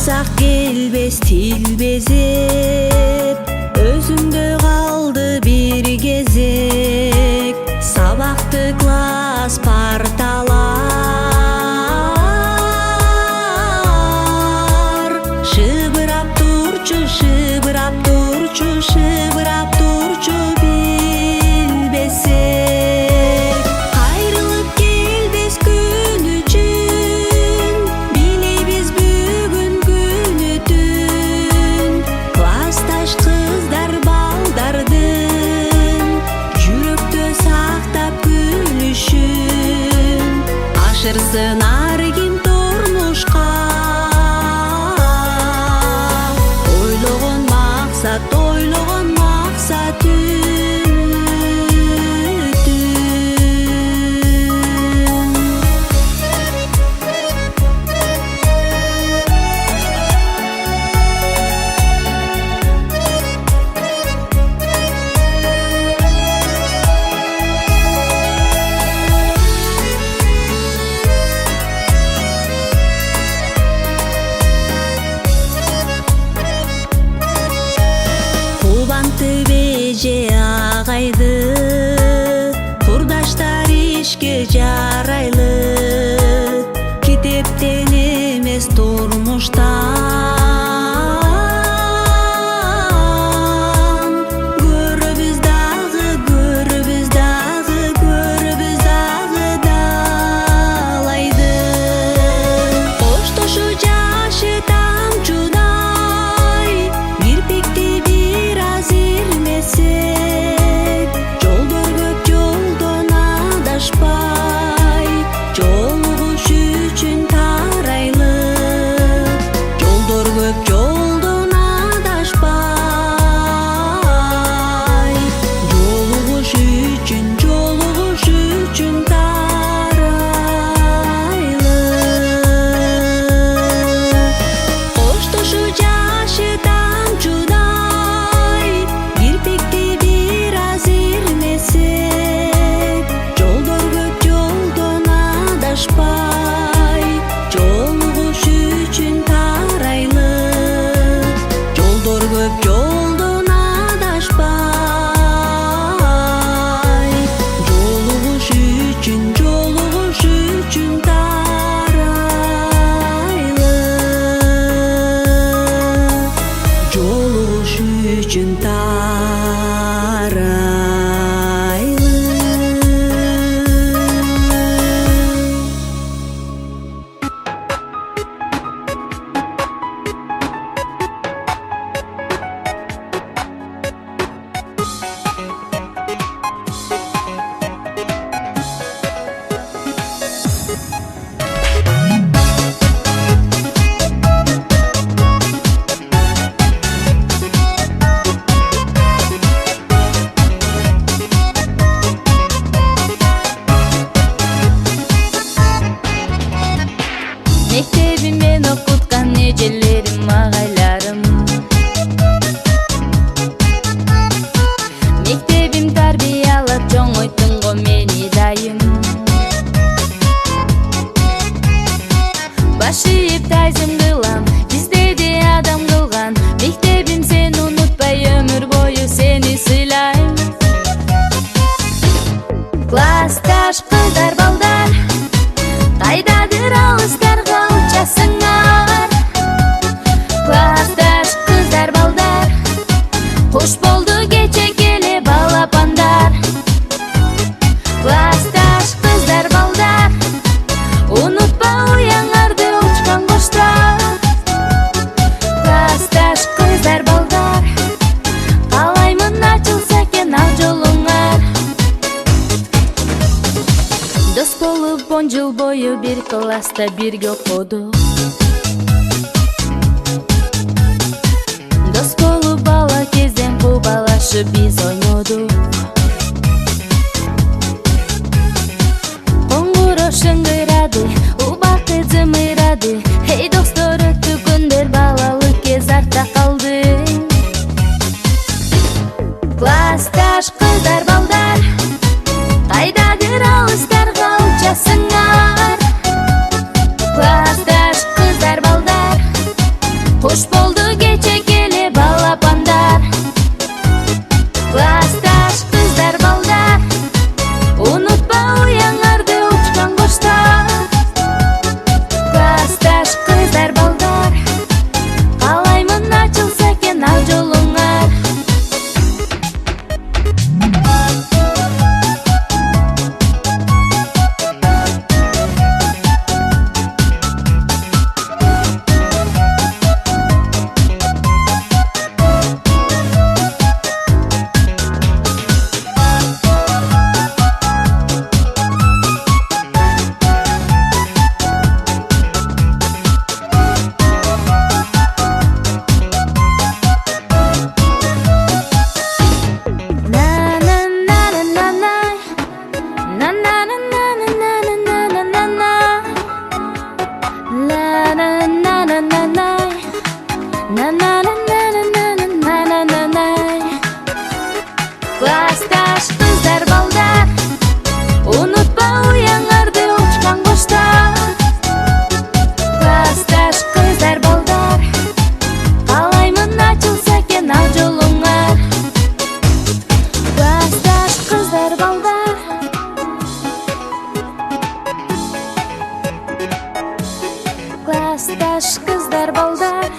Айтсақ келбес тил безеп, өзүңдө калды бир кезек. Сабакты класс парталар шыбырап турчу, шыбырап турчу, шыбырап турчу билбесек. Кайрылып келбес күн үчүн, билебиз бүгүн күнүтүн. Классташ кыздар балдардын жүрөктө сактап күлүшүн. Ашырсын ар ким турмушка, ойлогон максат же агайды, курдаштар ишке жарайлы. Китептен эмес турмуштан көрөбүз дагы, көрөбүз дагы, көрөбүз дагы далайды. Коштошуу жашы тамчудай, кирпикти бир аз ирмесек. Жолдор көп, жолдон адашпай, жолугуш үчүн тарайлы. Жолдор көп, жолдон адашпай, жолугуш үчүн тарайлы. Коштошуу жашы тамчудай, кирпикти бир аз ирмесек. Жолдор көп, жолдон адашпай, жолугуш үчүн тарайлы. Жолдор көп, жолдон адашпай, жолугуш үчүн тарайлы. Жолугуш үчүн тарайлы. Мектебимден окуткан эжелерим, агайларым. Мектебим тарбиялап чоңойттун го мени дайым. Баш ийип тайзым кылам, биздеди адам кылган. Мектебим сени унутпай, өмүр бою сени сыйлайм. Классташ кыздар балдар, кайдадыр алыстарга учасыңар. Классташ кыздар балдар, кош болду кече келе балапандар. Классташ кыздар балдар, унутпа уяңарды учкан коштар. Классташ кыздар балдар, каалаймын ачылса экен ак жолуңар. Дос болуп 10 жыл бою бир класста бирге окудук. Дос болуп бала кезден кубалашып биз ойнодук. Коңгуроо шыңгырады, убакыт зымырады. Эй достор, өттү күндөр, балалык кез артта калды. Классташ кыздар балдар, кайдадыр алыстарга учасыңар. Классташ кыздар балдар, жаш кыздар балдар.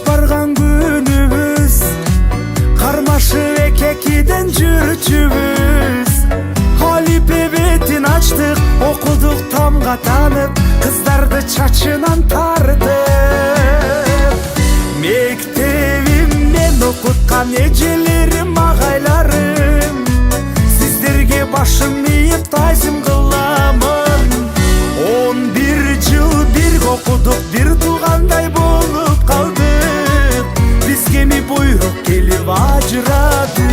Барган күнүбүз кармашып экекиден жүрчүбүз. Алипе бетин ачтык, окудук тамга танып, кыздарды чачынан тартып. Мектебимден окуткан эжелерим, агайларым, сиздерге башым ийип тазим кыламын. 11 жыл бирге окудук, бир туугандай болуп калдык. Бизге эми буйрук келип ажырады.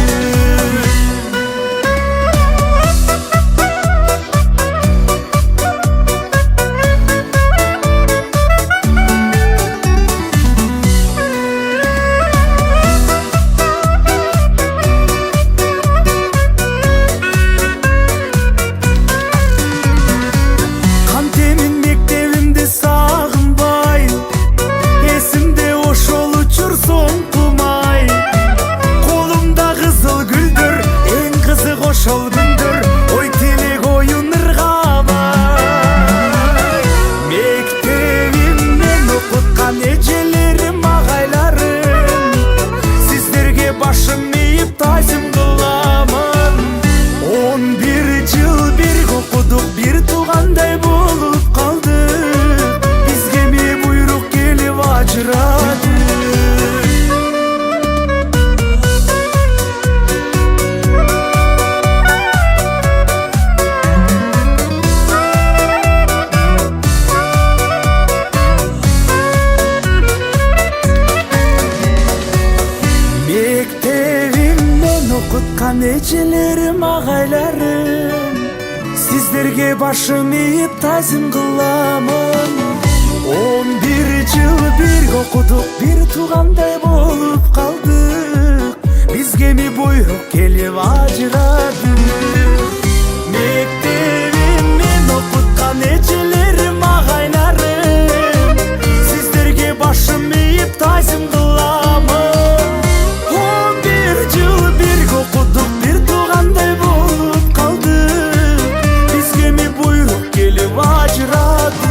Эжелерим, агайларым, сиздерге башым ийип тазим кыламын. 11 жыл бирге окудук, бир туугандай болуп калдык. Бизге эми буйрук келип ажырады. Мектебимден окуткан эжелерим, агайларым, сиздерге башым ийип тазим кыламын. 11 жыл бирге окудук, бир туугандай болуп калдык. Бизге эми буйрук келип ажырады.